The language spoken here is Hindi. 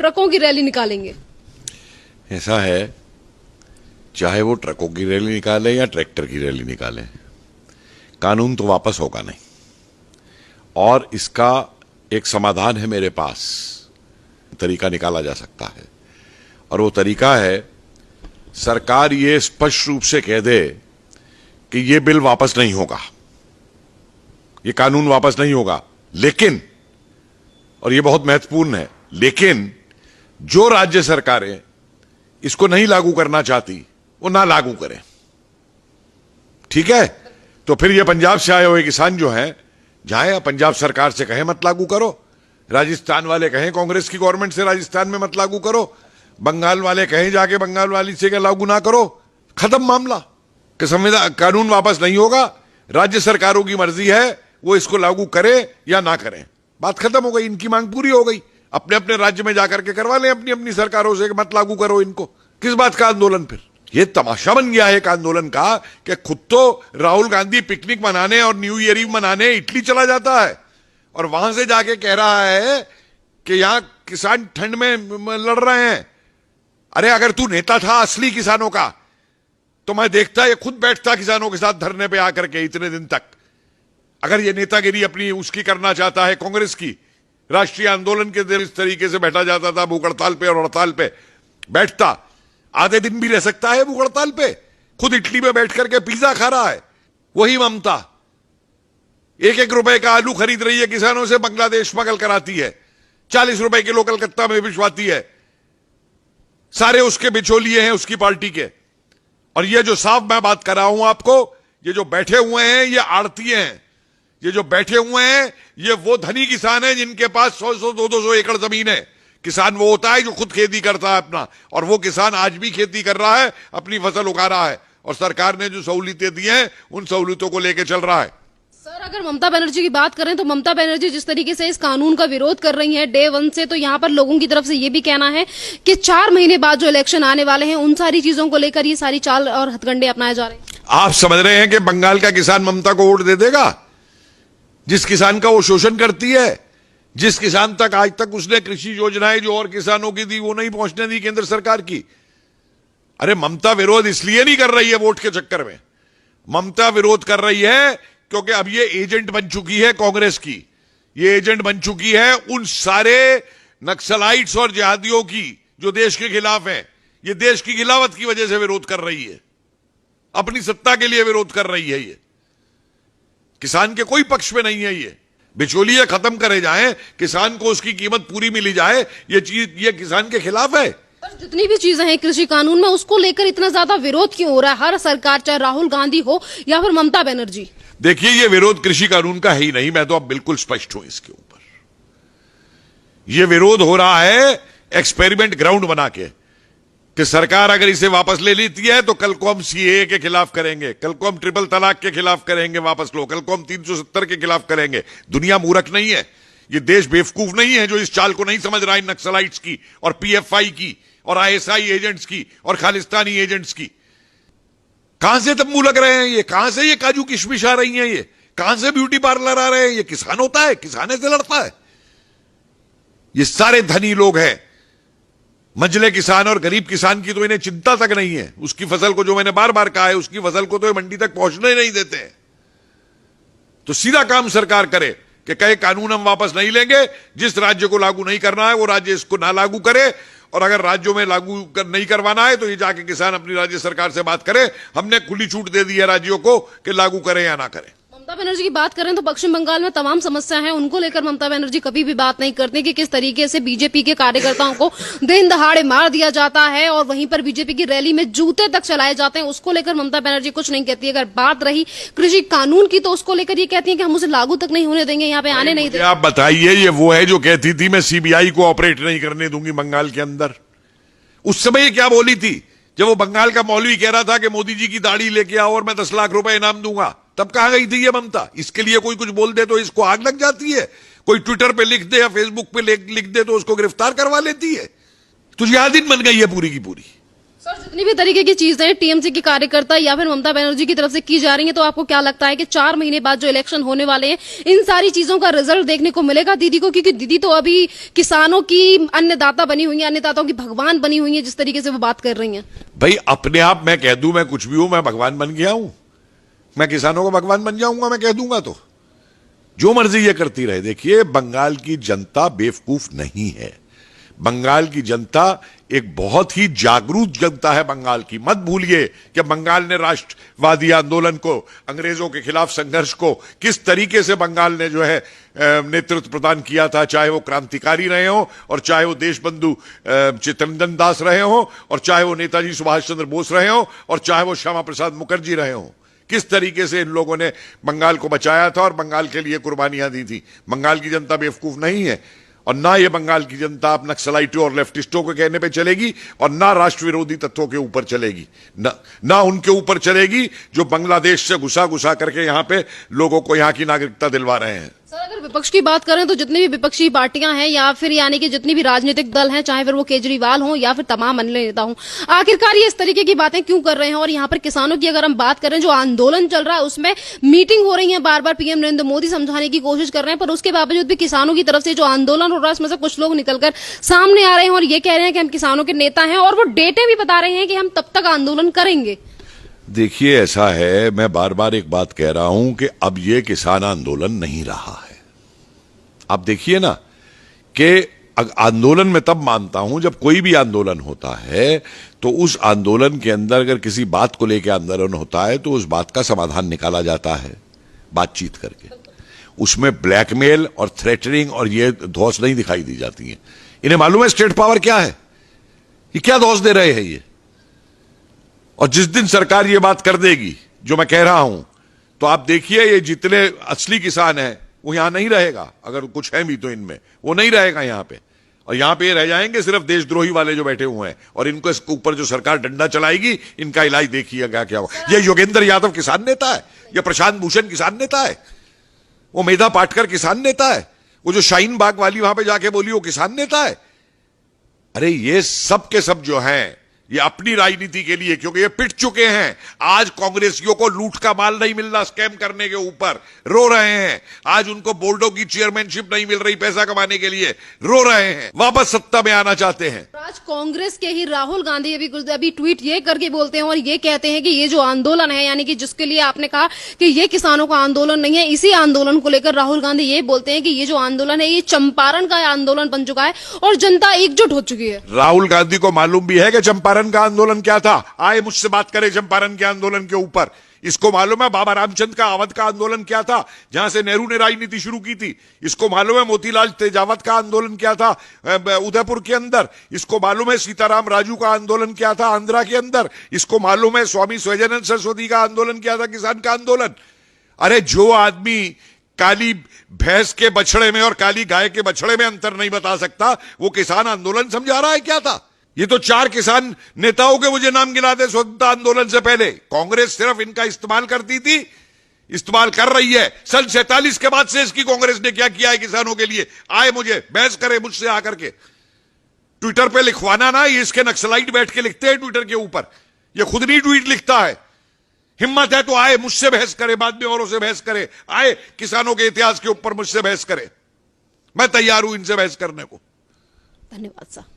ट्रकों की रैली निकालेंगे? ऐसा है, चाहे वो ट्रकों की रैली निकाले या ट्रैक्टर की रैली निकाले, कानून तो वापस होगा नहीं। और इसका एक समाधान है मेरे पास, तरीका निकाला जा सकता है। और वो तरीका है, सरकार ये स्पष्ट रूप से कह दे कि ये बिल वापस नहीं होगा, ये कानून वापस नहीं होगा, लेकिन, और ये बहुत महत्वपूर्ण है, लेकिन जो राज्य सरकारें इसको नहीं लागू करना चाहती वो ना लागू करें। ठीक है? तो फिर ये पंजाब से आए हुए किसान जो हैं, जाए पंजाब सरकार से कहें मत लागू करो, राजस्थान वाले कहें कांग्रेस की गवर्नमेंट से राजस्थान में मत लागू करो, बंगाल वाले कहें जाके बंगाल वाली से लागू ना करो, खत्म मामला। कि संविधान कानून वापस नहीं होगा, राज्य सरकारों की मर्जी है वो इसको लागू करे या ना करें, बात खत्म हो गई, इनकी मांग पूरी हो गई। अपने अपने राज्य में जाकर के करवा लें अपनी अपनी सरकारों से, मत लागू करो इनको। किस बात का आंदोलन? फिर ये तमाशा बन गया है एक आंदोलन का कि खुद तो राहुल गांधी पिकनिक मनाने और न्यू ईयर ईव मनाने इटली चला जाता है और वहां से जाके कह रहा है कि यहां किसान ठंड में लड़ रहे हैं। अरे अगर तू नेता था असली किसानों का तो मैं देखता ये खुद बैठता किसानों के साथ धरने पे आकर के इतने दिन तक। अगर ये नेतागिरी अपनी उसकी करना चाहता है, कांग्रेस की राष्ट्रीय आंदोलन के दिन इस तरीके से बैठा जाता था भूख हड़ताल पे, और हड़ताल पे बैठता आधे दिन भी रह सकता है भूख हड़ताल पे, खुद इटली में बैठ करके पिज्जा खा रहा है। वही ममता 1-1 रुपए का आलू खरीद रही है किसानों से, बांग्लादेश स्मगल कराती है, 40 रुपए किलो कलकत्ता में भिजवाती है, सारे उसके बिचौलिए हैं उसकी पार्टी के। और ये जो साफ मैं बात कर रहा हूं आपको, ये जो बैठे हुए हैं ये आड़तीय हैं, ये जो बैठे हुए हैं ये वो धनी किसान हैं जिनके पास 100-100, 200 एकड़ जमीन है। किसान वो होता है जो खुद खेती करता है अपना, और वो किसान आज भी खेती कर रहा है, अपनी फसल उगा रहा है, और सरकार ने जो सहूलियतें दी हैं उन सहूलियतों को लेकर चल रहा है। सर अगर ममता बनर्जी की बात करें तो ममता बनर्जी जिस तरीके से इस कानून का विरोध कर रही हैं डे 1 से, तो यहाँ पर लोगों की तरफ से ये भी कहना है कि 4 महीने बाद जो इलेक्शन आने वाले हैं उन सारी चीजों को लेकर ये सारी चाल और हथकंडे अपनाए जा रहे हैं। आप समझ रहे हैं कि बंगाल का किसान ममता को वोट दे देगा? जिस किसान का वो शोषण करती है, जिस किसान तक आज तक उसने कृषि योजनाएं जो और किसानों की दी वो नहीं पहुंचने दी केंद्र सरकार की। अरे ममता विरोध इसलिए नहीं कर रही है वोट के चक्कर में, ममता विरोध कर रही है क्योंकि अब ये एजेंट बन चुकी है कांग्रेस की, ये एजेंट बन चुकी है उन सारे नक्सलाइट्स और जिहादियों की जो देश के खिलाफ हैं। ये देश की खिलाफत की वजह से विरोध कर रही है, अपनी सत्ता के लिए विरोध कर रही है। ये किसान के कोई पक्ष में नहीं है, ये बिचौलिए खत्म करे जाएं, किसान को उसकी कीमत पूरी मिली जाए, ये चीज ये किसान के खिलाफ है। पर जितनी भी चीजें हैं कृषि कानून में उसको लेकर इतना ज्यादा विरोध क्यों हो रहा है हर सरकार, चाहे राहुल गांधी हो या फिर ममता बनर्जी? देखिए ये विरोध कृषि कानून का है ही नहीं, मैं तो अब बिल्कुल स्पष्ट हूं इसके ऊपर। यह विरोध हो रहा है एक्सपेरिमेंट ग्राउंड बना के कि सरकार अगर इसे वापस ले लेती है तो कल को हम सीएए के खिलाफ करेंगे, कल को हम ट्रिपल तलाक के खिलाफ करेंगे, वापस लो, कल को हम 370 के खिलाफ करेंगे। दुनिया मूर्ख नहीं है, ये देश बेवकूफ नहीं है जो इस चाल को नहीं समझ रहा है नक्सलाइट्स की और पीएफआई की और आईएसआई एजेंट्स की और खालिस्तानी एजेंट्स की। कहां से तंबू लग रहे हैं ये, कहां से ये काजू किशमिश आ रही हैं, ये कहां से ब्यूटी पार्लर आ रहे हैं? ये किसान होता है, किसाने से लड़ता है। ये सारे धनी लोग हैं, मंझले किसान और गरीब किसान की तो इन्हें चिंता तक नहीं है। उसकी फसल को, जो मैंने बार बार कहा है, उसकी फसल को तो ये मंडी तक पहुंचने नहीं देते हैं। तो सीधा काम सरकार करे कि कहे कानून हम वापस नहीं लेंगे, जिस राज्य को लागू नहीं करना है वो राज्य इसको ना लागू करे, और अगर राज्यों में लागू नहीं करवाना है तो ये जाके किसान अपनी राज्य सरकार से बात करे। हमने खुली छूट दे दी है राज्यों को कि लागू करें या ना करें। ममता बनर्जी की बात करें तो पश्चिम बंगाल में तमाम समस्या है, उनको लेकर ममता बनर्जी कभी भी बात नहीं करते कि किस तरीके से बीजेपी के कार्यकर्ताओं को दिन दहाड़े मार दिया जाता है और वहीं पर बीजेपी की रैली में जूते तक चलाए जाते हैं। उसको लेकर ममता बनर्जी कुछ नहीं कहती। अगर बात रही कृषि कानून की तो उसको लेकर ये कहती है कि हम उसे लागू तक नहीं होने देंगे, यहाँ पे आने नहीं देंगे। आप बताइए, ये वो है जो कहती थी मैं सीबीआई को ऑपरेट नहीं करने दूंगी बंगाल के अंदर। उस समय ये क्या बोली थी जब वो बंगाल का मौलवी कह रहा था कि मोदी जी की दाढ़ी लेके आओ और मैं 10 लाख रुपए इनाम दूंगा? तब कहां गई थी ये ममता? इसके लिए कोई कुछ बोल दे तो इसको आग लग जाती है, कोई ट्विटर पे लिख दे या फेसबुक पे लिख दे तो उसको गिरफ्तार करवा लेती है। तो जिहादिन बन गई है पूरी की पूरी। सर जितनी भी तरीके की चीजें टीएमसी के कार्यकर्ता या फिर ममता बनर्जी की तरफ से की जा रही हैं, तो आपको क्या लगता है कि 4 महीने बाद जो इलेक्शन होने वाले हैं, इन सारी चीजों का रिजल्ट देखने को मिलेगा दीदी को? क्योंकि दीदी तो अभी किसानों की अन्नदाता बनी हुई है, अन्नदाताओं की भगवान बनी हुई है, जिस तरीके से वो बात कर रही हैं। भाई अपने आप मैं कह दूं मैं कुछ भी हूं, मैं भगवान बन गया हूं, मैं किसानों का भगवान बन जाऊंगा, मैं कह दूंगा तो जो मर्जी ये करती रहे। देखिए बंगाल की जनता बेवकूफ नहीं है, बंगाल की जनता एक बहुत ही जागरूक जनता है बंगाल की। मत भूलिए कि बंगाल ने राष्ट्रवादी आंदोलन को, अंग्रेजों के खिलाफ संघर्ष को किस तरीके से बंगाल ने जो है नेतृत्व प्रदान किया था, चाहे वो क्रांतिकारी रहे हो और चाहे वो देशबंधु चित्तरंजन दास रहे हो और चाहे वो नेताजी सुभाष चंद्र बोस रहे हो और चाहे वो श्यामा प्रसाद मुखर्जी रहे हो। किस तरीके से इन लोगों ने बंगाल को बचाया था और बंगाल के लिए कुर्बानियां दी थी। बंगाल की जनता बेवकूफ नहीं है और ना ये बंगाल की जनता अब नक्सलाइटों और लेफ्टिस्टों के कहने पे चलेगी और ना राष्ट्र विरोधी तत्वों के ऊपर चलेगी, ना उनके ऊपर चलेगी जो बांग्लादेश से घुसा घुसा करके यहां पे लोगों को यहां की नागरिकता दिलवा रहे हैं। सर अगर विपक्ष की बात करें तो जितनी भी विपक्षी पार्टियां हैं या फिर यानी कि जितनी भी राजनीतिक दल हैं, चाहे फिर वो केजरीवाल हो या फिर तमाम अन्य नेता हो, आखिरकार ये इस तरीके की बातें क्यों कर रहे हैं? और यहाँ पर किसानों की अगर हम बात करें, जो आंदोलन चल रहा है उसमें मीटिंग हो रही है, बार बार पीएम नरेंद्र मोदी समझाने की कोशिश कर रहे हैं, पर उसके बावजूद भी किसानों की तरफ से जो आंदोलन हो रहा है उसमें से कुछ लोग निकलकर सामने आ रहे हैं और ये कह रहे हैं कि हम किसानों के नेता हैं और वो डेटे भी बता रहे हैं कि हम तब तक आंदोलन करेंगे। देखिए ऐसा है, मैं बार बार एक बात कह रहा हूं कि अब ये किसान आंदोलन नहीं रहा है। आप देखिए ना कि आंदोलन में तब मानता हूं जब कोई भी आंदोलन होता है तो उस आंदोलन के अंदर अगर किसी बात को लेकर आंदोलन होता है तो उस बात का समाधान निकाला जाता है बातचीत करके। उसमें ब्लैकमेल और थ्रेटनिंग और ये धौंस नहीं दिखाई दी जाती है। इन्हें मालूम है स्टेट पावर क्या है, ये क्या धौंस दे रहे हैं ये। और जिस दिन सरकार ये बात कर देगी जो मैं कह रहा हूं, तो आप देखिए ये जितने असली किसान हैं वो यहां नहीं रहेगा। अगर कुछ है भी तो इनमें वो नहीं रहेगा यहां पे, और यहां पे रह जाएंगे सिर्फ देशद्रोही वाले जो बैठे हुए हैं। और इनको इसके ऊपर जो सरकार डंडा चलाएगी, इनका इलाज देखिएगा क्या होगा। ये योगेंद्र यादव किसान नेता है, या प्रशांत भूषण किसान नेता है, वो मेधा पाटकर किसान नेता है, वो जो शाहीन बाग वाली वहां पे जाके बोली वो किसान नेता है। अरे ये सब के सब जो हैं ये अपनी राजनीति के लिए, क्योंकि ये पिट चुके हैं। आज कांग्रेसियों को लूट का माल नहीं मिल रहा, स्कैम करने के ऊपर रो रहे हैं। आज उनको बोर्डों की चेयरमैनशिप नहीं मिल रही पैसा कमाने के लिए, रो रहे हैं, वापस सत्ता में आना चाहते हैं। आज कांग्रेस के ही राहुल गांधी अभी ट्वीट ये करके बोलते हैं और ये कहते हैं कि ये जो आंदोलन है, यानी कि जिसके लिए आपने कहा कि ये किसानों का आंदोलन नहीं है, इसी आंदोलन को लेकर राहुल गांधी ये बोलते हैं कि ये जो आंदोलन है ये चंपारण का आंदोलन बन चुका है और जनता एकजुट हो चुकी है। राहुल गांधी को मालूम भी है कि चंपारण का आंदोलन क्या था। आए मुझसे बात करें चंपारण के आंदोलन के ऊपर। इसको मालूम है बाबा रामचंद्र का अवध का आंदोलन क्या था, जहां से नेहरू ने राजनीति शुरू की थी। इसको मालूम है मोतीलाल तेजावत का आंदोलन क्या था उदयपुर के अंदर। इसको मालूम है सीताराम राजू का आंदोलन क्या था आंध्रा के अंदर। इसको मालूम है स्वामी स्वजानंद सरस्वती का आंदोलन क्या था, किसान का आंदोलन। अरे जो आदमी काली भैंस के बछड़े में और काली गाय के बछड़े में अंतर नहीं बता सकता, वो किसान आंदोलन समझा रहा है क्या था। ये तो 4 किसान नेताओं के मुझे नाम गिना दे स्वतंत्रता आंदोलन से पहले। कांग्रेस सिर्फ इनका इस्तेमाल करती थी, इस्तेमाल कर रही है। सन 47 के बाद से इसकी कांग्रेस ने क्या किया है किसानों के लिए, आए मुझे बहस करे मुझसे आकर के। ट्विटर पे लिखवाना ना, ये इसके नक्सलाइट बैठ के लिखते हैं ट्विटर के ऊपर, ये खुद नहीं ट्वीट लिखता है। हिम्मत है तो आए मुझसे बहस करे, बाद में औरों से बहस करे, आए किसानों के इतिहास के ऊपर मुझसे बहस करे। मैं तैयार हूं इनसे बहस करने को। धन्यवाद सर।